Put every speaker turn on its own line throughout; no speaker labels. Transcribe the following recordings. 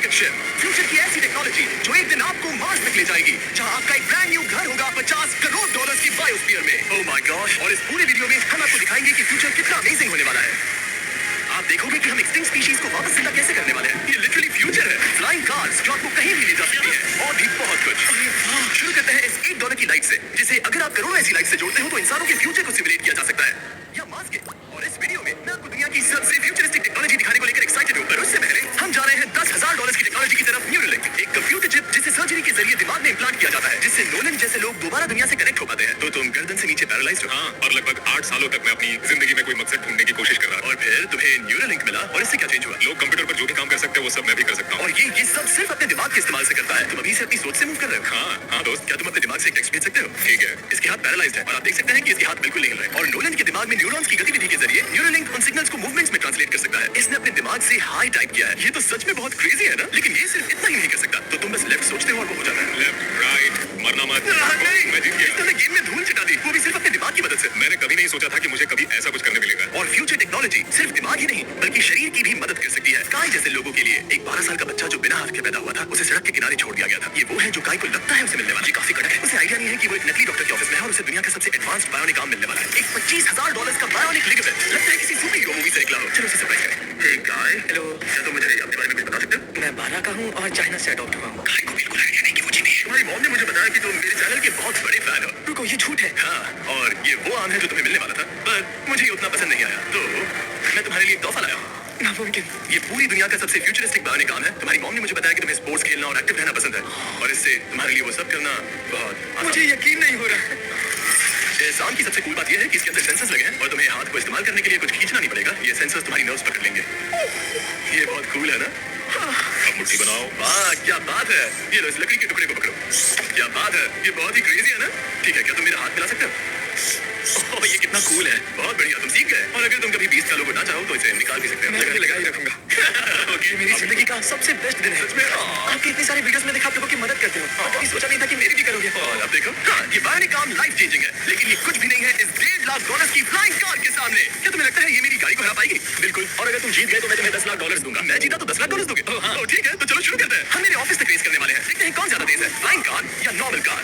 Rocket ship, future की ऐसी technology जो एक दिन आपको मार्स तक ले जाएगी, जहां आपका एक ब्रांड न्यू घर होगा $50 करोड़ की बायोस्फीयर में। Oh my God. और इस पूरे वीडियो में हम आपको दिखाएंगे कि फ्यूचर कितना अमेजिंग होने वाला है। आप देखोगे कि हम एक्सटिंक्ट स्पीशीज को वापस जिंदा कैसे करने वाले हैं। ये लिटरली फ्यूचर है। फ्लाइंग कार्स जो आपको कहीं भी ले जा सकती है, और भी बहुत कुछ। शुरू करते हैं इस $1 की लाइट से, जिसे अगर आप करोड़ों ऐसी लाइट से जोड़ते हो तो इंसानों के फ्यूचर को सिमुलेट किया जा सकता है, या मार्स के। और इस वीडियो में मैं आपको दुनिया की सबसे फ्यूचरिस्टिक टेक्नोलॉजी दिखाने को लेकर एक्साइटेड हूं, पर उससे पहले हम जा रहे हैं $10,000 की टेक्नोलॉजी की तरफ। न्यूरोलिंक, एक कंप्यूटर चिप जिसे सर्जरी के जरिए दिमाग में इम्प्लांट किया जाता है, जिससे नोलन जैसे लोग दोबारा दुनिया से कनेक्ट हो पाते हैं। तो तुम गर्दन से नीचे पैरालाइज्ड हो।
हाँ, और लगभग 8 सालों तक मैं अपनी जिंदगी में कोई मकसद ढूंढने की कोशिश कर रहा था।
और फिर तुम्हें न्यूरोलिंक मिला, और इससे क्या चेंज हुआ?
लोग कंप्यूटर पर जो भी काम कर सकते हैं वो सब मैं भी कर सकता हूँ।
और ये सब सिर्फ अपने दिमाग के इस्तेमाल से करता है। तुम अभी से अपनी सोच से मूव कर रहे हो।
हाँ दोस्त,
क्या तुम अपने दिमाग से एक टेक्स्ट भेज सकते हो?
ठीक है।
इसके हाथ पैरालाइज्ड है, और आप देख सकते हैं कि इसके हाथ बिल्कुल नहीं हिल रहे। और नोलन के दिमाग में न्यूरॉन्स की गतिविधि के जरिए न्यूरोलिंक उन सिग्नल्स को मूवमेंट्स में ट्रांसलेट कर सकता है। इसने अपने दिमाग से हाई टाइप किया है। ये तो सच में बहुत क्रेजी है ना? लेकिन ये सिर्फ इतना ही नहीं कर सकता। तो तुम बस लेफ्ट सोचते हो और वो हो जाता है।
लेफ्ट राइट, मरना मत।
नहीं,
मैं जीत गया।
इसने गेम में धूल चिटा दी, वो भी सिर्फ अपने दिमाग की मदद से।
मैंने कभी नहीं सोचा था कि मुझे कभी ऐसा कुछ करने मिलेगा।
और फ्यूचर टेक्नोलॉजी सिर्फ दिमाग ही नहीं बल्कि शरीर की भी मदद कर सकती है। काय जैसे लोगों के लिए एक 12 साल का बच्चा जो बिना हाथ के पैदा हुआ था, उसे सड़क के किनारे छोड़ दिया गया था। ये वो है जो काय को लगता है उसे मिलने वाला। ये काफी कड़क है। उसे आइडिया नहीं है कि वो एक नकली डॉक्टर के ऑफिस में है और उसे दुनिया का सबसे एडवांस्ड बायोनिक आर्म मिलने वाला है। एक $25,000 का बायोनिक लिगामेंट। लगता है किसी सुपर हीरो मूवी से निकला हो। चलो उसे सरप्राइज करें। हे काय, हेलो, क्या तुम मुझे अपने बारे में कुछ बता सकते हो?
मैं 12 का हूँ और चाइना से अडॉप्ट हुआ हूँ।
काय को बिल्कुल आइडिया नहीं कि वो चीनी है। तुम्हारी मॉम ने मुझे बताया कि तुम मेरे चैनल के बहुत बड़े फैन हो।
रुको, ये झूठ है।
हाँ, और ये वो आम है जो तुम्हें मिलने वाला था, पर मुझे ये उतना पसंद नहीं आया, तो मैं तुम्हारे लिए एक तोहफा लाया हूँ।
नामुमकिन।
ये पूरी दुनिया का सबसे फ्यूचरिस्टिक बायोनिक आर्म है। तुम्हारी मॉम ने मुझे बताया कि तुम्हें स्पोर्ट्स खेलना और एक्टिव रहना पसंद है, और इससे तुम्हारे लिए वो सब करना बहुत आसान।
मुझे यकीन नहीं हो रहा।
इस आर्म की सबसे कूल बात यह है कि इसके अंदर सेंसर्स लगे हैं, और तुम्हें हाथ को इस्तेमाल करने के लिए कुछ खींचना नहीं पड़ेगा। ये सेंसर्स तुम्हारी नर्व्स पकड़ लेंगे। ये बहुत कूल है ना?
अब मुट्ठी बनाओ।
वाह, क्या बात है। ये लो, इस लकड़ी के टुकड़े को पकड़ो। क्या बात है, ये बहुत ही क्रेजी है ना? ठीक है, क्या तुम मेरा हाथ मिला सकते हो? ओह, ये कितना कूल है। बहुत बढ़िया, तुम सीख गए। और अगर तुम कभी 20 सालों को ना चाहो तो इसे निकाल भी सकते हो।
मैं लगा ही रखूंगा।
ओके,
मेरी जिंदगी का सबसे बेस्ट दिन है।
सच में?
आपके इतने सारे वीडियोस में देखा आप लोगों की मदद करते हो, और कभी सोचा नहीं था कि मेरी भी करोगे।
और अब देखो, हाँ, ये बायोनिक आर्म लाइफ चेंजिंग है, लेकिन ये कुछ भी नहीं है इस $1.5 की फ्लाइंग कार के सामने। क्या तुम्हें लगता है ये मेरी गाड़ी को हरा पाएगी? बिल्कुल। और अगर तुम जीत गए तो मैं तुम्हें $10 लाख दूंगा। मैं जीता तो $10 लाख दोगे? हाँ, ठीक है, तो चलो शुरू करते हैं। हम मेरे ऑफिस तक रेस करने वाले हैं। देखते हैं कौन ज्यादा तेज है, फ्लाइंग कार या नॉर्मल कार।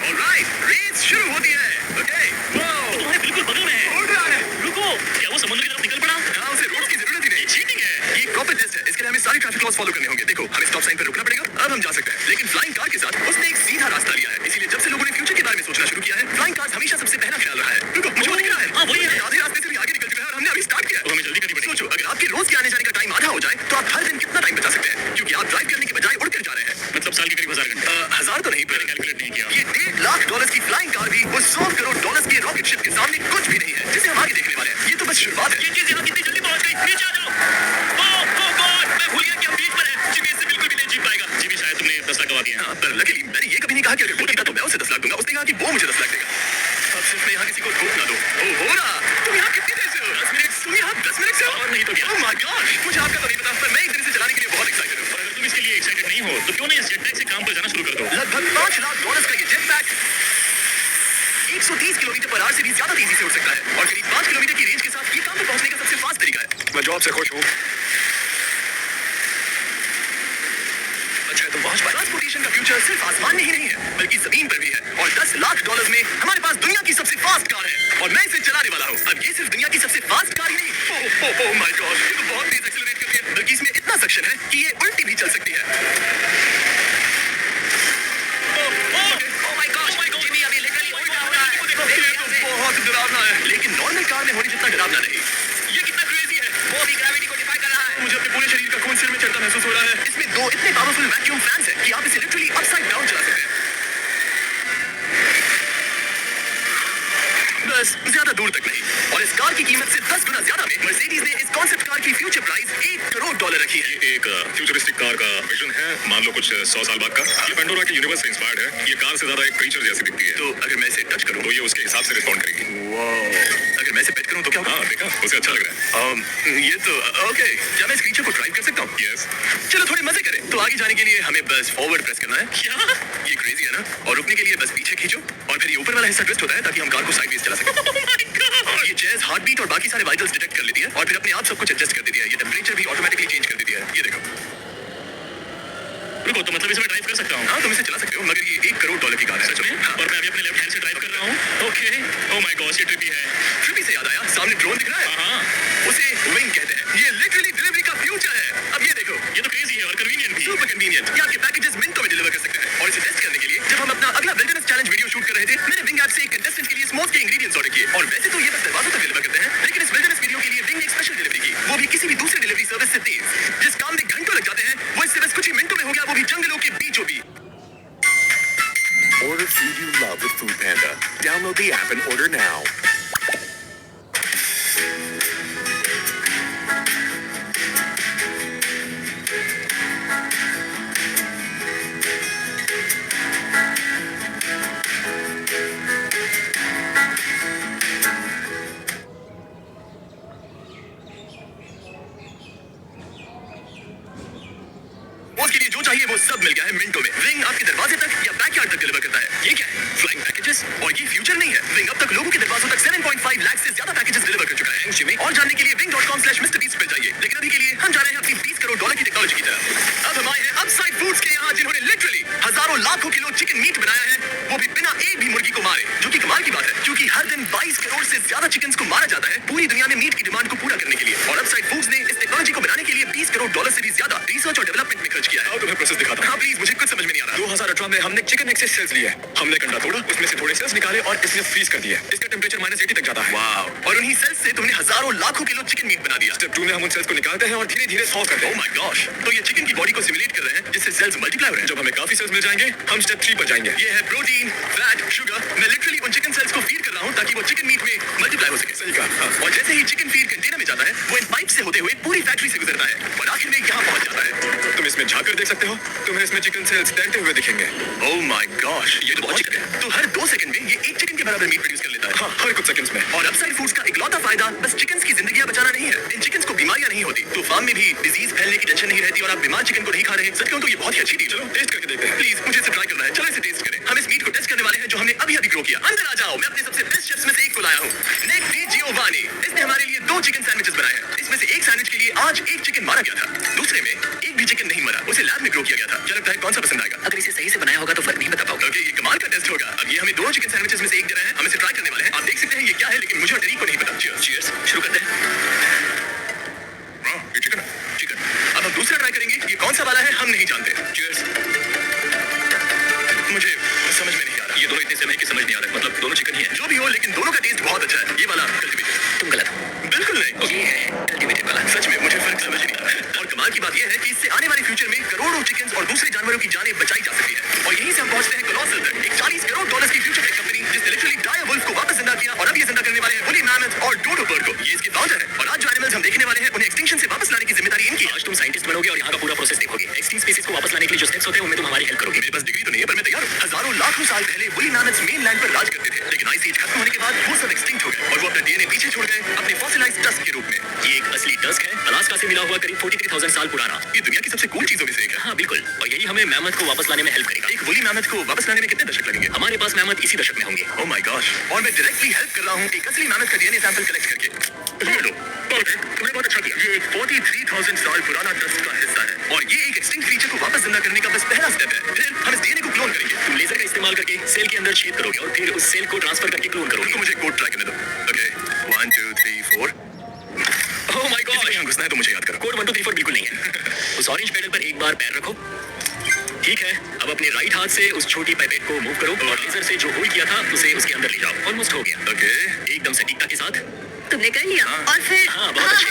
ऑलराइट, रेस शुरू होती है। ओके, वाओ,
तुम्हारे बिल्कुल बगल में है।
उड़ रहा है।
रुको, क्या वो समुद्र की तरफ निकल पड़ा?
यहाँ उसे रोड की जरूरत ही नहीं। चीटिंग है। ये कॉर्पोरेट टेस्ट है, इसके लिए हमें सारी ट्रैफिक लॉस फॉलो करने होंगे। देखो, हमें स्टॉप साइन पर रुकना पड़ेगा। अब हम जा सकते हैं, लेकिन फ्लाइंग कार के साथ उसने एक सीधा रास्ता लिया है। इसीलिए जब से लोगों ने फ्यूचर के बारे में सोचना शुरू किया है, फ्लाइंग कार्स हमेशा सबसे पहला ख्याल रहा है। रुको, मुझे वो दिख रहा है।
हाँ, वही है।
आधे रास्ते से भी आगे निकल चुका है, और हमने अभी स्टार्ट किया है।
तो हमें जल्दी करनी पड़ेगी।
सोचो, अगर आपके रोज के आने जाने का टाइम आधा हो जाए तो आप हर दिन कितना टाइम बचा सकते हैं, क्योंकि आप ड्राइव करने के बजाय उड़कर जा रहे हैं।
मतलब साल के करीब 1000 घंटे।
1000 तो नहीं, पर
कैलकुलेट नहीं किया।
ये $1.5 की फ्लाइंग कार भी उस $100 करोड़ के रॉकेट शिप के सामने कुछ भी नहीं है, जिसे हम आगे देखने वाले हैं। ये तो बस शुरुआत है।
ये चीज यहाँ कितनी जल्दी पहुंच गई। नीचे आ जाओ। ओह गॉड, मैं भूल गया कि हम बीच पर हैं। जिमी इससे बिल्कुल भी नहीं जीत पाएगा।
जिमी, शायद तुमने 10 लाख गवा दिए हैं।
हाँ, पर लकीली मैंने ये कभी नहीं कहा कि अगर वो जीता तो मैं उसे 10 लाख दूंगा। उसने कहा कि वो मुझे 10 लाख देगा। अब सिर्फ मैं यहाँ किसी को धोखा ना दो। ओह, हो रहा। तुम यहाँ कितनी देर से हो? 10 मिनट। तुम यहाँ 10 मिनट से हो?
और नहीं तो क्या।
ओह माय गॉड, मुझे आपका तो नहीं पता, पर मैं एक दिन इसे चलाने के लिए बहुत एक्साइटेड हूँ।
और अगर तुम इसके लिए एक्साइटेड नहीं हो तो क्यों ना इस जेटपैक से काम पर जाना शुरू कर दो।
लगभग $5 लाख का ये जेटपैक 130 किलोमीटर पर आवर से भी ज्यादा तेजी से उड़ सकता है, और करीब 5 किलोमीटर की रेंज के साथ ये काम पर पहुंचने का सबसे फास्ट तरीका है।
मैं जॉब से खुश हूँ।
अच्छा, तो पहुंच पाए। ट्रांसपोर्टेशन का फ्यूचर सिर्फ आसमान में ही नहीं है, बल्कि जमीन पर भी है, और $10 लाख में हमारे पास दुनिया की सबसे फास्ट कार है, और मैं इसे चलाने वाला हूँ। अब ये सिर्फ दुनिया की सबसे फास्ट कार ही नहीं, ओह माय गॉड, ये तो बहुत तेज एक्सेलरेट करती है, बल्कि इसमें इतना सक्शन है कि ये उल्टी भी चल सकती है। बहुत डरावना है, लेकिन नॉर्मल कार में होने जितना डरावना नहीं। ये कितना क्रेजी है।
वो भी ग्रेविटी को डिफाई कर रहा है।
मुझे अपने पूरे शरीर का खून सिर में चढ़ता महसूस हो रहा है। इसमें 2 इतने पावरफुल वैक्यूम फैंस हैं कि आप इसे लिटरली अपसाइड डाउन चला सकते हैं। बस ज्यादा दूर तक नहीं, और इस कार की कीमत से 10 गुना ज्यादा में मर्सिडीज ने इस कॉन्सेप्ट कार की फ्यूचर प्राइस $1 करोड़ रखी है।
ये एक फ्यूचरिस्टिक कार का विजन है, मान लो कुछ 100 साल बाद का। ये पेंडोरा के यूनिवर्स से इंस्पायर्ड है। ये कार से ज्यादा एक क्रीचर जैसी दिखती है।
तो अगर मैं इसे टच करूं
तो ये उसके हिसाब से रिस्पॉन्ड करेगी।
अगर मैं इसे पेट करूं तो क्या होगा?
हाँ, देखा, उसे अच्छा लग रहा है।
ये तो ओके। क्या मैं इस क्रीचर को ड्राइव कर सकता हूँ?
यस।
चलो थोड़े मजे करें। तो आगे जाने के लिए हमें बस फॉरवर्ड प्रेस करना है।
क्या?
ये क्रेजी है ना? और रुकने के लिए बस पीछे खींचो, और फिर ये ऊपर वाला हिस्सा ट्विस्ट होता है ताकि हम कार को साइडवेज चला सकें। ये चेयर्स हार्ट बीट और बाकी सारे वाइटल्स डिटेक्ट कर लेती है, और फिर अपने आप सब कुछ एडजस्ट कर देती है। ये टेम्परेचर भी ऑटोमेटिकली चेंज कर देती है। ये देखो।
रुको, तो मतलब इसमें ड्राइव कर सकता हूँ?
हाँ, तुम इसे चला सकते हो, मगर ये $1 करोड़ की कार है।
सच में? और मैं अभी अपने लेफ्ट हैंड से ड्राइव कर रहा हूँ। ओके, ओह माय गॉड, ये ट्रिपी है।
ट्रिपी से याद आया, सामने ड्रोन दिख रहा है?
हाँ,
उसे विंग कहते हैं। ये लिटरली डिलीवरी का फ्यूचर है। अब ये देखो,
ये तो क्रेजी है और कन्वीनियंट भी।
Super convenient. ये आपके पैकेजेस मिनटों में डिलीवर कर सकते हैं। और इसे टेस्ट करने के लिए जब हम अपना अगला विल्डरनेस चैलेंज वीडियो शूट कर रहे थे, मैंने विंग ऐप से एक कंटेस्टेंट के लिए स्मोक के इंग्रेडिएंट्स ऑर्डर किए। और वैसे तो ये बस दरवाजों तक डिलीवर करते हैं, लेकिन इस विल्डरनेस वीडियो के लिए विंग ने एक स्पेशल डिलीवरी की, वो भी किसी भी दूसरी डिलीवरी सर्विस से तेज। जिस काम में घंटों लग जाते हैं, वो इससे बस कुछ ही मिनटों में हो गया, वो भी जंगलों के बीचों बीच।
Order food you love with Food Panda. Download the app and order now.
उसके लिए जो चाहिए वो सब मिल गया है मिनटों में। विंग आपके दरवाजे तक या बैकयार्ड तक डिलीवर करता है। ये क्या है? Flying packages? और ये फ्यूचर नहीं है। विंग अब तक लोगों के दरवाजों तक 7.5 लाख से ज्यादा पैकेजेस डिलीवर कर चुका है। जिम्मी, और जानने के लिए wing.com/MrBeast पे जाइए। लेकिन अभी के लिए हम जा रहे हैं अपनी $20 करोड़ की टेक्नोलॉजी की तरफ। अब हम आए हैं अपसाइड फूड्स के यहाँ, जिन्होंने लिटरली हजारों लाखों किलो चिकन मीट बनाया है, वो भी बिना एक भी मुर्गी को मारे। जो कि कमाल की बात है, क्योंकि हर दिन 22 करोड़ से ज्यादा चिकन को मारा जाता है पूरी दुनिया में मीट की डिमांड को पूरा करने के लिए। और अपसाइड फूड्स ने इस टेक्नोलॉजी को बनाने के लिए $20 करोड़ से भी ज्यादा रिसर्च और डेवलपमेंट में खर्च किया है।
आओ तुम्हें प्रोसेस दिखाता हूँ।
हाँ प्लीज, मुझे कुछ समझ में नहीं आ रहा।
2018 में हमने चिकन एग से सेल्स लिए। हमने कंडा तोड़ा, उसमें से थोड़े सेल्स निकाले और इसने फ्रीज कर दिया। इसका टेम्परेचर -80 तक जाता है।
वाह! और उन्हीं सेल्स से तुमने हजारों लाखों किलो चिकन मीट बना दिया।
स्टेप 2 में हम उन सेल्स को निकालते हैं और धीरे धीरे थॉ करते
ओह
हैं।
My gosh! तो ये चिकन की बॉडी को सिमुलेट कर रहे हैं, जिससे सेल्स मल्टीप्लाई हो रहे हैं।
जब हमें काफी सेल्स मिल जाएंगे, हम स्टेप 3 पर जाएंगे।
ये है प्रोटीन, फैट, शुगर। मैं लिटरली उन चिकन सेल्स को फीड कर रहा हूँ ताकि वो चिकन मीट में मल्टीप्लाई हो सके।
सही कहा।
और जैसे ही चिकन फीड कंटेनर में जाता है, वो इन पाइप से होते हुए पूरी फैक्ट्री से गुजरता है और आखिर में यहाँ पहुंच जाता है।
तुम इसमें झांक कर देख सकते हो, तुम्हें इसमें चिकन सेल्स तैरते हुए दिखेंगे।
Oh my gosh! ये तो बहुत चिकन है। तो हर 2 सेकंड में ये एक चिकन के बराबर मीट प्रोड्यूस कर लेता है।
हाँ, हर कुछ सेकंड्स में।
और अपसाइड फूड्स का इकलौता फायदा बस चिकन्स की जिंदगियां बचाना नहीं है। इन चिकन्स को बीमारियां नहीं होती, तो फार्म में भी डिजीज फैलने की टेंशन नहीं रहती और आप बीमार चिकन को नहीं खा रहे। सच कहूं तो ये बहुत ही अच्छी डील।
चलो टेस्ट करके देखते हैं।
प्लीज, मुझे इसे ट्राई करना है। चलो इसे टेस्ट करें। हम इस मीट को टेस्ट करने वाले हैं जो हमने अभी ग्रो किया। अंदर आ जाओ, मैं अपने सबसे बेस्ट शेफ्स में से एक को लाया हूँ, निक डी जियोवानी। इसने हमारे लिए 2 चिकन सैंडविचेस बनाए हैं। इसमें से एक सैंडविच के लिए आज एक चिकन मारा गया था, दूसरे में एक भी चिकन नहीं मरा, उसे लैब में ग्रो किया गया था। क्या लगता है कौन सा पसंद आएगा?
अगर इसे सही से बनाया होगा तो फर्क नहीं बता पाऊंगा।
ओके, ये कमाल का टेस्ट होगा। अब ये हमें दोनों चिकन सैंडविचेस में से एक दे रहे हैं, हम इसे ट्राई करने वाले हैं। आप देख सकते हैं ये क्या है, लेकिन मुझे और टेरी को नहीं पता। चीयर्स, शुरू करते हैं।
हाँ, ये चिकन है।
चिकन। अब हम दूसरा ट्राई करेंगे। ये कौन सा वाला है हम नहीं जानते।
चीयर्स।
मुझे समझ में नहीं आ रहा।
ये दोनों इतने सेम है कि समझ नहीं आ रहा, मतलब दोनों चिकन ही है।
जो भी हो, लेकिन दोनों का टेस्ट बहुत अच्छा है। ये वाला कल्टीवेटेड।
तुम गलत हो।
बिल्कुल नहीं।
ये है कल्टीवेटेड वाला।
सच में मुझे फर्क समझ नहीं आ रहा है। और कमाल की बात यह है कि इससे आने वाले फ्यूचर में करोड़ों चिकन और दूसरे जानवरों की जानें बचाई जा सकती है। और यहीं से हम पहुंचते हैं कोलोसल तक, एक $40 करोड़ की फ्यूचर टेक कंपनी, जिसने लिटरली डायर वुल्फ को वापस जिंदा किया और अब ये जिंदा करने वाले हैं वुली मैमथ और डोडो बर्ड को। ये इसके फाउंडर है और आज जो एनिमल्स हम देखने वाले हैं, उन्हें एक्सटिंक्शन से वापस लाने की जिम्मेदारी इनकी है।
आज तुम साइंटिस्ट बनोगे और यहाँ का पूरा प्रोसेस देखोगे। एक्सटिंक्ट स्पीसीज को वापस लाने के लिए जो स्टेप्स होते हैं उनमें तुम हमारी हेल्प करोगे।
मेरे पास डिग्री तो नहीं है, पर मैं तैयार हूँ। हजारों लाखों साल पहले वुली मैमथ्स मेनलैंड पर राज करते थे, लेकिन आइस एज खत्म होने के बाद वो सब एक्सटिंक्ट हो गए और वो अपना डीएनए पीछे छोड़ गए अपने फॉसिलाइज्ड टस्क के रूप में।
ये एक असली टस्क है, अलास्का से मिला हुआ, करीब 43,000 साल पुराना।
ये दुनिया की सबसे कूल चीजों में से एक है।
हाँ बिल्कुल, और यही हमें मैमथ को वापस लाने में हेल्प करेगा।
एक वुली मैमथ को वापस लाने में कितने दशक लगेंगे?
हमारे पास मैमथ इसी दशक में होंगे।
Oh my gosh! और मैं डायरेक्टली हेल्प कर रहा हूँ एक असली मैमथ का डीएनए सैंपल कलेक्ट करके।
ये लो, परफेक्ट, तुमने बहुत अच्छा किया।
ये एक 43,000 साल पुराना टस्क का हिस्सा है और ये एक एक्सटिंक्ट क्रीचर को वापस जिंदा करने का बस पहला स्टेप है। फिर हम इस डीएनए को क्लोन करेंगे।
तुम लेजर का इस्तेमाल करके सेल के अंदर छेद करोगे और फिर उस सेल को ट्रांसफर करके क्लोन करोगे।
उनको मुझे कोड ट्राई करने दो। ओके, 1 2 3 4।
ओह माय गॉड,
यहाँ घुसना है तो मुझे याद करो।
कोड 1 2 3 4 बिल्कुल नहीं है। उस ऑरेंज पेडल पर एक बार पैर रखो। ठीक है, अब अपने राइट हाथ से उस छोटी पाइपेट को मूव करो और लेजर से जो होल किया था उसे उसके अंदर ले जाओ। ऑलमोस्ट हो गया।
ओके,
एकदम सटीकता के साथ।
तुमने कर लिया और फिर
हाँ, बहुत अच्छे।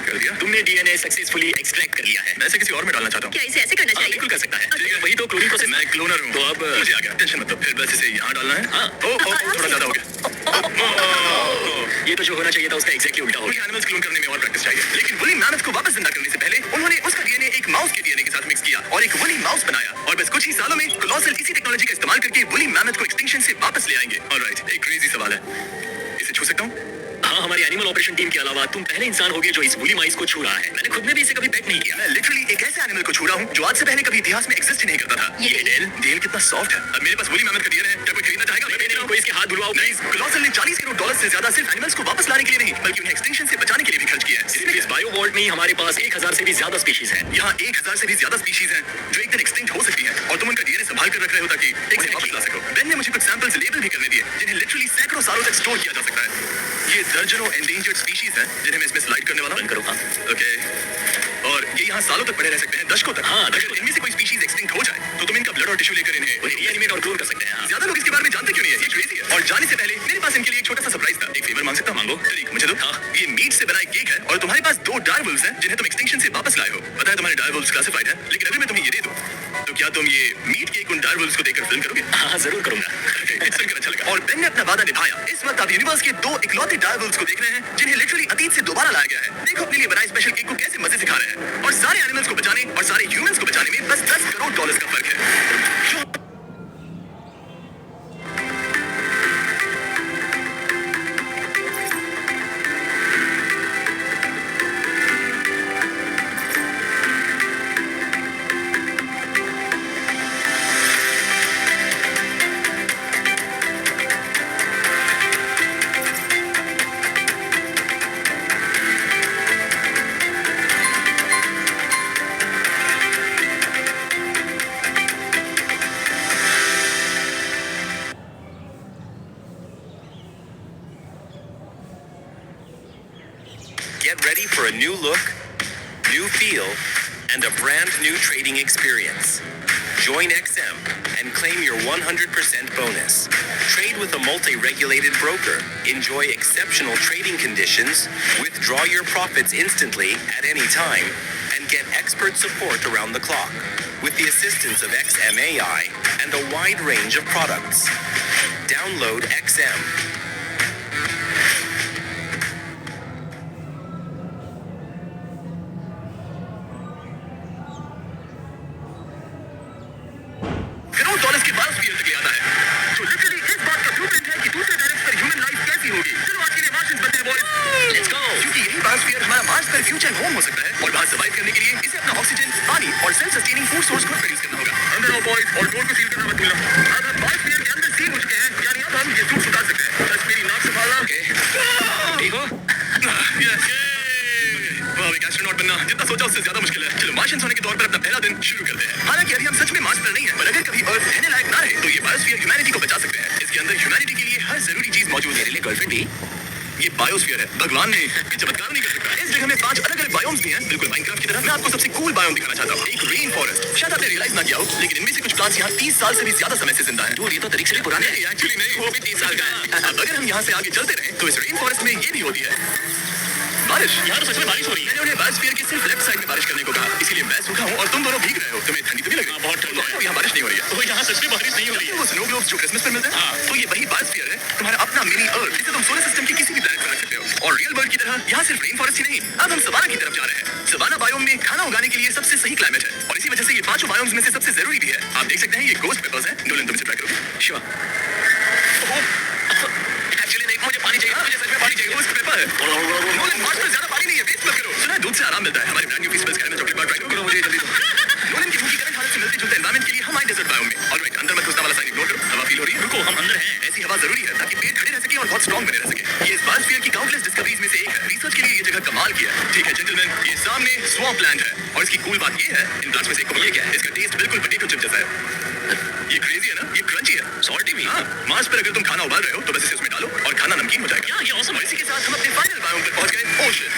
कर दिया।
तुमने डीएनए सक्सेसफुली एक्सट्रैक्ट कर लिया है।
मैं इसे किसी और में डालना चाहता हूँ।
क्या इसे ऐसे करना
हाँ,
चाहिए?
बिल्कुल कर सकता है। वही तो क्लोनिंग प्रोसेस।
मैं क्लोनर हूँ।
तो अब
मुझे आ गया, टेंशन मत लो। फिर बस इसे यहाँ डालना है।
हाँ।
थोड़ा ज्यादा हो गया।
ये तो जो होना चाहिए था उसका एग्जैक्टली उल्टा हो
मुझे
गया।
एनिमल्स क्लोन करने में और प्रैक्टिस चाहिए। लेकिन वुली मैमथ को वापस जिंदा करने से पहले उन्होंने उसका डीएनए एक माउस के डीएनए के साथ मिक्स किया और एक वुली माउस बनाया। और बस कुछ ही सालों में कोलोसल इसी टेक्नोलॉजी का इस्तेमाल करके वुली मैमथ को एक्सटिंक्शन से वापस ले आएंगे। ऑलराइट, एक क्रेजी सवाल है, इसे छू सकता हूँ?
हाँ, हमारी एनिमल ऑपरेशन टीम के अलावा तुम पहले इंसान होगे जो इस वुली माइस को छू रहा है। मैंने खुद ने भी इसे कभी पेट नहीं किया।
मैं लिटरली एक ऐसे एनिमल को छू रहा हूँ जो आज से पहले कभी इतिहास में एग्जिस्ट ही नहीं करता था।
ये
डेल कितना सॉफ्ट है। अब मेरे पास वुली मैमथ का डीएनए है। क्या कोई खरीदना चाहेगा? मैं
नहीं, कोई इसके हाथ धुलवाओ
नहीं, कोलोसल ने $40 करोड़ सिर्फ एनिमल्स को वापस लाने के लिए नहीं, बल्कि उन्हें एक्सटिंक्शन से बचाने के लिए भी खर्च किया। है।
इस बायो वॉल्ट में ही हमारे पास 1000 से भी ज्यादा स्पीशीज हैं।
यहाँ 1000 से भी ज्यादा स्पीशीज हैं जो एक दिन एक्सटिंक्ट हो सकती हैं और तुम उनका डीएनए संभाल कर रख रहे हो ताकि उन्हें वापस ला सको। बेन ने मुझे कुछ सैंपल्स लेबल भी करने दिए जिन्हें लिटरली सैकड़ों सालों तक स्टोर किया जा सकता है। ये दर्जनों एंडेंजर्ड स्पीशीज हैं जिन्हें मैं इसमें स्लाइड करने वाला हूं।
बंद करो। हाँ
ओके, और ये यहाँ सालों तक पड़े रह सकते हैं, दशकों तक।
हाँ,
अगर इनमें से कोई स्पीशीज एक्सटिंक्ट हो जाए तो तुम इनका ब्लड और टिश्यू लेकर इन्हें
रीएनिमेट और क्लोन कर सकते हैं। हाँ।
ज्यादा लोग इसके बारे में जानते क्यों नहीं है? ये क्रेजी है। और जाने से पहले मेरे पास इनके लिए एक छोटा सा सरप्राइज था। एक फेवर मांग सकता हूं?
मांगो।
ठीक, मुझे दो। हाँ, ये मीट से बना एक केक है और तुम्हारे पास 2 डायरवुल्व्स हैं जिन्हें तुम एक्सटिंक्शन से वापस लाए हो। पता है तुम्हारे डायरवुल्व्स क्लासिफाइड हैं, लेकिन अगर मैं तुम्हें ये दे दूं तो क्या तुम ये मीट केक उन डायरवुल्व्स को देकर फिल्म करोगे?
हाँ जरूर करूंगा।
सुनकर अच्छा लगा। और बेन ने अपना वादा निभाया। इस वक्त आप यूनिवर्स के 2 इकलौते डायरवुल्व्स को देख रहे हैं जिन्हें लिटरली अतीत से दोबारा लाया गया है। देखो अपने लिए बनाए स्पेशल केक को कैसे मजे से खा रहे हैं। और सारे एनिमल्स को बचाने और सारे ह्यूमंस को बचाने में बस $10 करोड़ का फर्क है।
Get ready for a new look, new feel, and a brand new trading experience. Join XM and claim your 100% bonus. Trade with a multi-regulated broker. Enjoy exceptional trading conditions, withdraw your profits instantly at any time, and get expert support around the clock. With the assistance of XMAI and a wide range of products. Download XM.
$1 के biosphere तक ले आता है, जो literally इस बात का blueprint है कि दूसरे प्लैनेट्स पर ह्यूमन लाइफ कैसी होगी। चलो आज के लिए मार्शियंस बनते हैं बॉयज।
Let's go.
क्योंकि यही बायोस्फीयर हमारा मार्स पर फ्यूचर होम हो सकता है और वहां सर्वाइव करने के लिए इसे अपना ऑक्सीजन, पानी और सेल्फ सस्टेनिंग फूड सोर्स खुद प्रोड्यूस करना होगा। अंदर आओ बॉयज और डोर को सील करना मत भूलना। अब हम बायोस्फीयर के अंदर सील हो चुके हैं, यानी अब हम ये सूट उतार सकते हैं। बस मेरी नाक संभालना।
ठीक हो?
यस। वाह, एक एस्ट्रोनॉट बनना जितना सोचा उससे ज्यादा मुश्किल है। चलो मार्शियंस होने के तौर पर अपना पहला दिन शुरू करते हैं। हालांकि अभी हम सच में मार्स पर नहीं है, पर अगर कभी अर्थ रहने लायक ना रहे तो ये बायोस्फीयर ह्यूमैनिटी को बचा सकते हैं। इसके अंदर ह्यूमैनिटी के लिए हर जरूरी चीज मौजूद है। मेरे लिए गर्लफ्रेंड भी। ये बायोस्फीयर है, भगवान ने कोई चमत्कार नहीं कर सकता। इस जगह में 5 अलग अलग बायोम्स भी हैं, बिल्कुल माइनक्राफ्ट की तरह। मैं आपको सबसे कूल बायोम दिखाना चाहता हूँ, एक रेन फॉरेस्ट। शायद आपने रियलाइज ना किया हो, लेकिन इनमें से कुछ प्लांट्स यहाँ 30 साल से भी ज्यादा समय से जिंदा हैं।
ये तो तरीके से पुराने हैं।
एक्चुअली नहीं, वो भी 30 साल का है। अब अगर हम यहाँ से आगे चलते रहे तो इस रेन फॉरेस्ट में ये भी होती है बारिश।
यहाँ तो सच में बारिश हो रही है।
मैंने उन्हें बायोस्फीयर के सिर्फ लेफ्ट साइड में बारिश करने को कहा, इसीलिए मैं सूखा हूँ और तुम दोनों भीग रहे हो। तुम्हें ठंडी तो नहीं लग रही?
बहुत ठंड है।
तो यहाँ बारिश नहीं हो रही है।
तो यहाँ सच में बारिश नहीं हो रही है।
वो स्नो ग्लोब्स जो क्रिसमस पर मिलते हैं,
हाँ।
तो ये वही बायोस्फीयर है, तुम्हारा अपना मिनी अर्थ। इसे तुम सोलर सिस्टम के किसी भी प्लैनेट पर रख सकते हो। और रियल वर्ल्ड की तरह यहाँ सिर्फ रेन फॉरेस्ट ही नहीं, अब हम सवाना की तरफ जा रहे हैं। सवाना बायोम में खाना उगाने के लिए सबसे सही क्लाइमेट है और इसी वजह से ये 5 बायोम्स में से सबसे जरूरी भी है। आप देख सकते हैं ये गोस्ट पेपर्स हैं। नोलन, तुम इसे ट्राई करोगे?
श्योर। एक्चुअली नहीं, मुझे पानी चाहिए। मुझे सच में पानी चाहिए।
गोस्ट पेपर है। नोलन, मार्स पर ज्यादा पानी नहीं है, वेस्ट मत करो। सुना है दूध से आराम मिलता है। हमारे brand new fees caramel chocolate bar try करो। मुझे जल्दी दो। नोलन की भूखी करंट हालत से मिलते जुलते एनवायरनमेंट के लिए हम आए डेजर्ट बायोम में। ऑलराइट, अंदर मत घुसना वाला साइन इग्नोर करो। हवा फील हो रही है?
रुको, हम अंदर हैं।
ऐसी हवा जरूरी है ताकि पेट खड़े रह सके और बहुत स्ट्रॉन्ग बने रह सके। ये इस बायोस्फीयर की काउंटलेस डिस्कवरीज में से एक है। रिसर्च के लिए ये जगह कमाल की है। ठीक है जेंटलमैन, ये सामने स्वैम्प लैंड है और इसकी कूल बात ये है, इन प्लांट्स में से एक को ये क्या है? इसका टेस्ट बिल्कुल पोटैटो चिप जैसा है। ये क्रेजी है ना? ये क्रंची है, सॉल्टी भी। हाँ, मार्स पर अगर तुम खाना उबाल रहे हो तो बस इसे उसमें डालो और खाना नमकीन हो जाएगा।
ये awesome है।
इसी के साथ हम अपने फाइनल बायोम पर पहुंच गए, ओशन।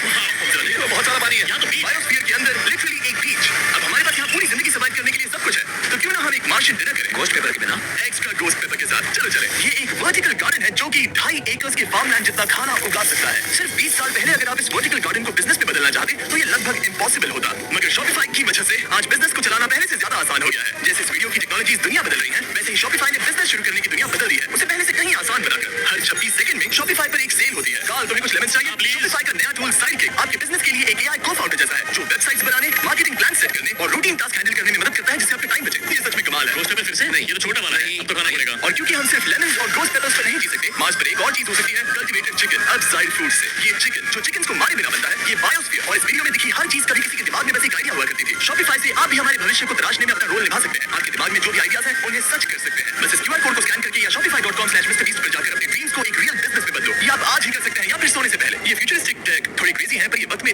जरा देखो, बहुत सारा पानी है।
यहाँ तो बीच।
बायोस्फीयर के अंदर लिटरली एक बीच। अब हमारे पास यहाँ पूरी जिंदगी सर्वाइव करने के लिए सब कुछ है, तो क्यों ना हम एक मार्शियन डिनर करें
गोस्ट पेपर के बिना।
एक्स्ट्रा गोस्ट पेपर के साथ। चलो चले। ये एक वर्टिकल गार्डन है जो कि 2.5 एकर्स के फार्मलैंड जितना खाना उगा सकता है। सिर्फ 20 साल पहले अगर आप इस वर्टिकल गार्डन को बिजनेस में बदलना चाहते तो ये लगभग इम्पॉसिबल होता, मगर शॉपिफाई की वजह से आज बिजनेस को चलाना पहले से ज्यादा आसान हो गया है। जैसे इस वीडियो की टेक्नोलॉजीज दुनिया बदल रही है, वैसे ही शॉपिफाई ने बिजनेस शुरू करने की दुनिया बदल दी है, उसे पहले से कहीं आसान बनाकर। हर 26 सेकंड में शॉपिफाई पर एक सेल होती है। काल, तुम्हें कुछ लेमन्स चाहिए? शॉपिफाई का नया टूल साइडकिक आपके बिजनेस के लिए एक एआई को-फाउंडर जैसा है जो वेबसाइट्स बनाने, मार्केटिंग प्लान सेट करने और रूटीन टास्क हैंडल करने में मदद करता है, जिससे आपका टाइम बचे। ये सच में कमाल है।
गोस्ट पेपर फिर से? नहीं, ये तो छोटा वाला है। अब तो खाना पड़ेगा।
और क्योंकि हम सिर्फ लेमन्स और गोस्ट पेपर्स पर नहीं जी सकते, मार्स पर एक और चीज हो सकती है, कल्टीवेटेड चिकन, अपसाइड फूड से। ये चिकन जो चिकन्स को मारे बिना बनता है, ये बायोस्फीयर और इस वीडियो में दिखी हर चीज कभी किसी के दिमाग में बस एक आइडिया हुआ करती थी। शॉपिफाई से आप भी हमारे भविष्य को तराशने में अपना रोल निभा सकते हैं। आपके दिमाग में जो भी आइडियाज हैं उन्हें सच कर सकते हैं। बस इस क्यूआर कोड को स्कैन करके या shopify.com/mrbeast पर जाकर अपने ड्रीम्स को एक रियल बिजनेस में बदलो। ये आप आज ही कर सकते हैं या फिर सोने से पहले। ये फ्यूचरिस्टिक टेक थोड़ी क्रेजी है, पर ये वक्त में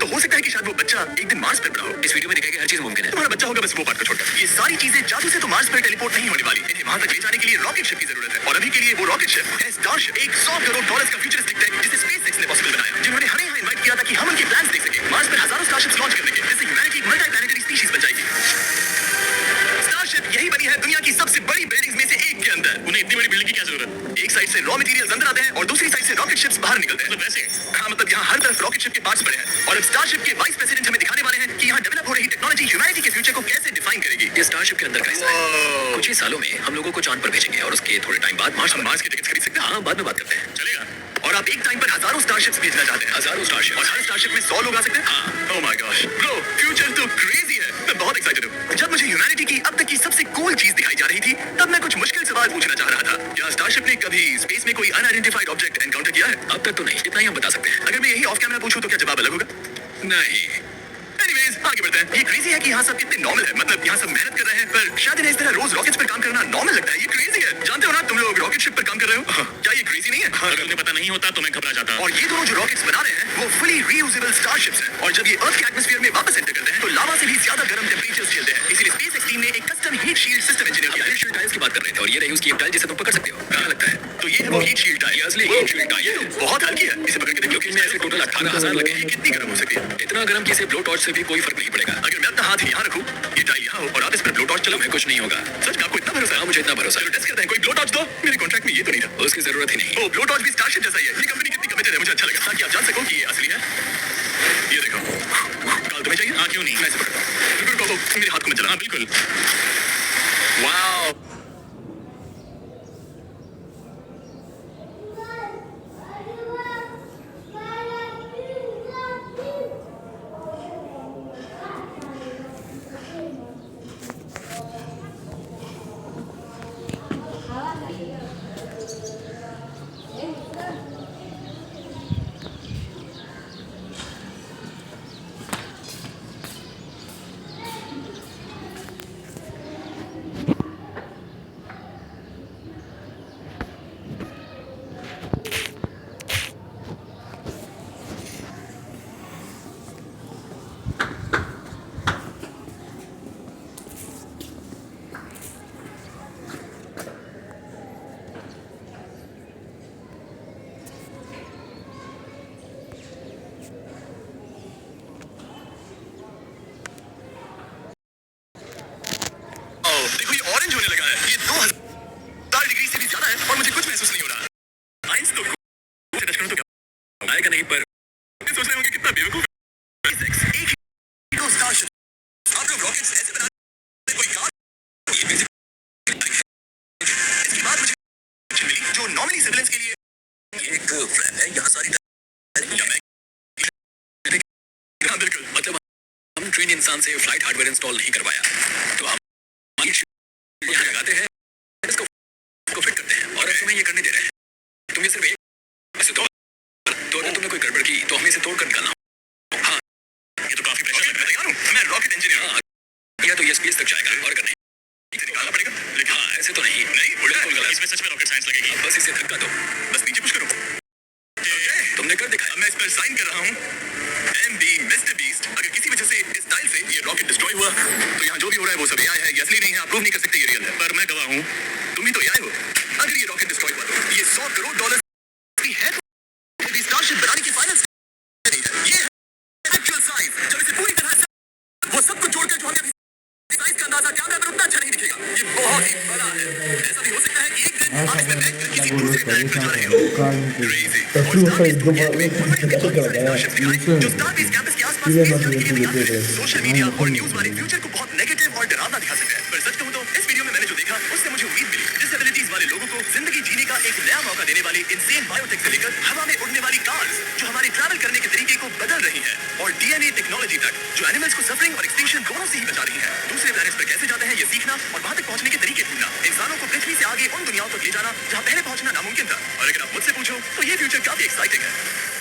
तो हो सकता है कि शायद वो बच्चा एक दिन मार्स पर बड़ा हो।
इस वीडियो में दिखाई गई हर चीज मुमकिन है।
तुम्हारा बच्चा होगा, बस वो पार्ट को छोड़कर। ये सारी चीजें जादू से तो मार्स पर टेलीपोर्ट नहीं होने वाली। इन्हें वहां तक ले जाने के लिए रॉकेट शिप की जरूरत है, और अभी के लिए वो रॉकेट शिप है स्टारशिप, एक $100 करोड़ का फ्यूचरिस्टिक टेक जिसे स्पेसएक्स ने पॉसिबल बनाया, जिन्होंने हमें यहाँ इनवाइट किया था कि हम उनके प्लान्स देख सके। मार्स पर हजारों स्टारशिप्स लॉन्च करने के, जिससे ह्यूमैनिटी एक मल्टी प्लैनेटरी स्पीशीज बन जाएगी। स्टारशिप यही बनी है दुनिया की सबसे बड़ी बिल्डिंग्स में से एक के अंदर।
उन्हें इतनी बड़ी बिल्डिंग की क्या जरूरत?
एक साइड से रॉ मटेरियल्स अंदर आते हैं और दूसरी साइड से रॉकेट शिप्स बाहर निकलते हैं।
मतलब वैसे
हाँ, मतलब यहाँ हर तरफ रॉकेट शिप के पार्ट्स पड़े हैं, और अब स्टारशिप के वाइस प्रेसिडेंट हमें दिखाने वाले हैं कि यहाँ डेवलप हो रही टेक्नोलॉजी ह्यूमैनिटी के फ्यूचर को कैसे डिफाइन करेगी।
ये स्टारशिप के अंदर का हिस्सा है। कुछ ही सालों में हम लोगों को चांद पर भेजेंगे और उसके थोड़े टाइम बाद मार्स
की टिकट खरीद सकते हैं।
हाँ, बाद में बात करते हैं।
चलेगा।
और आप एक टाइम पर हजारों स्टारशिप्स भेजना चाहते हैं।
हजारों स्टारशिप,
और हर स्टारशिप में 100 लोग आ सकते हैं।
हाँ।
Oh my gosh bro, future तो क्रेजी है। मैं बहुत एक्साइटेड हूँ। जब मुझे ह्यूमैनिटी की अब तक की सबसे कूल चीज दिखाई जा रही थी, तब मैं कुछ मुश्किल सवाल पूछना चाह रहा था। क्या स्टारशिप ने कभी स्पेस में कोई अनआइडेंटिफाइड ऑब्जेक्ट एनकाउंटर किया है?
अब तक तो नहीं, इतना ही हम बता सकते हैं।
अगर मैं यही ऑफ कैमरा पूछूं तो क्या जवाब अलग होगा?
नहीं।
एनीवेज, आगे बढ़ते हैं। ये क्रेजी है कि यहाँ सब कितने नॉर्मल है, मतलब यहाँ सब मेहनत कर रहे हैं, पर शायद इन्हें इस तरह रोज रॉकेट्स पर काम करना नॉर्मल लगता है। ये क्रेजी है। जानते हो ना, तुम लोग रॉकेट शिप पर काम कर रहे हो। क्या ये क्रेजी नहीं है?
अगर उन्हें पता नहीं होता तो मैं घबरा जाता।
और ये दोनों जो रॉकेट्स बना रहे हैं वो फुली रीयूजेबल स्टारशिप्स हैं, और जब ये अर्थ के एटमॉस्फेयर में वापस एंटर करते हैं तो लावा से भी ज्यादा गर्म टेम्परेचर्स झेलते हैं। इसीलिए स्पेसएक्स टीम ने एक custom heat shield system engineer किया है।
शील्ड टाइल्स की बात कर रहे थे और ये रही उसकी एक टाइल जिसे तुम पकड़ सकते हो। कहाँ लगता है?
तो ये है वो हीट शील्ड टाइल।
असली हीट शील्ड टाइल।
ये तो बहुत हल्की है, इसे पकड़ के देखो।
इनमें ऐसे टोटल 18,000 लगे हैं।
ये कितनी गर्म हो सकती है?
इतना गर्म कि इसे ब्लो टॉर्च से भी कोई फर्क नहीं पड़ेगा।
अगर मैं अपना हाथ यहाँ रखूं, ये टाइल यहाँ हो, और आप इस पर ब्लो टॉर्च चलो,
हमें कुछ नहीं होगा।
सच में आपको इतना भरोसा है?
हाँ, मुझे इतना भरोसा
चलो टेस्ट करते हैं। कोई ब्लो टॉर्च दो। मेरे कॉन्ट्रैक्ट में ये तो नहीं था।
उसकी जरूरत ही नहीं।
ओ, ब्लो टॉर्च भी स्टारशिप जैसा ही है। ये कंपनी कितनी कमिटेड है, मुझे अच्छा लगा, ताकि आप जान सको कि ये असली है। ये देखो। काल तुम्हें चाहिए?
हाँ, क्यों नहीं?
मैं इसे पकड़ता हूँ। रुको, रुको, मेरे हाथ को मत जलाना।
हाँ, बिल्कुल।
वाओ, देखो ये ऑरेंज होने लगा है। ये 2000 डिग्री से भी ज्यादा है और मुझे कुछ महसूस नहीं हो रहा। आइंस तो से टच करूं तो क्या
आएगा नहीं, पर
ये सोच रहे होंगे कितना बेवकूफ है। SpaceX एक ही को स्टारशिप, आप लोग रॉकेट्स ऐसे बनाते कोई कार। ये बेसिक इसकी बात मुझे मिली जो नॉर्मली सिविलियंस के लिए एक फ्रेंड है। यहाँ सारी हाँ बिल्कुल,
मतलब हम ट्रेन इंसान से फ्लाइट हार्डवेयर इंस्टॉल नहीं करवाया, तो हम यहाँ लगाते हैं, इसको फिट करते हैं और अब तुम्हें ये करने दे रहे हैं। तुम ये सिर्फ एक ऐसे तो अगर तुमने कोई गड़बड़ की तो हमें इसे तोड़ कर निकालना हो। हाँ,
ये तो काफी प्रेशर लग रहा है। तैयार हूँ, मैं रॉकेट इंजीनियर हूँ।
या तो ये स्पेस तक जाएगा और करने
इसे निकालना पड़ेगा, लेकिन
हाँ, ऐसे तो नहीं।
बिल्कुल गलत।
इसमें सच में रॉकेट साइंस लगेगी।
अब बस इसे धक्का दो।
बस नीचे पुश करो।
तुमने कर दिखाया।
अब मैं इस पर साइन कर रहा हूँ। MB mister beast. अगर किसी वजह से इस टाइल से ये रॉकेट डिस्ट्रॉय हुआ तो यहाँ जो भी हो रहा है वो सब AI है, ये असली नहीं है। आप प्रूव नहीं कर सकते ये रियल है, पर मैं गवाह हूँ। तुम भी तो AI हो। अगर ये रॉकेट डिस्ट्रॉय हुआ तो ये $100 करोड़ की है तो भी स्टारशिप बनाने की फाइनल नहीं है। ये है एक्चुअल साइज। जब इसे पूरी तरह से वो सब कुछ जोड़कर जो हमें साइज का अंदाजा कैमरा पर उतना अच्छा नहीं दिखेगा। ये बहुत ही बड़ा है। ऐसा भी हो सकता है कि एक दिन आप इसमें बैठकर किसी दूसरे प्लैनेट पर जा रहे हो। Crazy। और स्टारबेस को ये हमें स्टारशिप दिखाएं जो स्टारबेस कैंपस के आसपास स्पेस करने के लिए तैयार है। सोशल मीडिया और न्यूज़ वाले फ्यूचर को बहुत नेगेटिव और डरावना दिखा सकते हैं, पर सच कहूं तो इस वीडियो में मैंने जो देखा उससे मुझे उम्मीद मिली। डिसेबिलिटीज वाले लोगों को जिंदगी जीने का एक नया मौका देने वाली इंसेन बायोटेक से लेकर हवा में उड़ने वाली कार्स जो हमारे ट्रैवल करने के तरीके को बदल रही है, और DNA टेक्नोलॉजी तक जो एनिमल्स को सफरिंग और एक्सटिंक्शन दोनों से ही बचा रही है। दूसरे प्लैनेट्स पर कैसे जाते हैं ये सीखना और वहां तक पहुंचने के तरीके ढूंढना, इंसानों को पृथ्वी से आगे उन दुनियाओं तक ले जाना जहां पहले पहुंचना नामुमकिन था। और अगर आप मुझसे पूछो तो ये फ्यूचर काफी एक्साइटिंग है।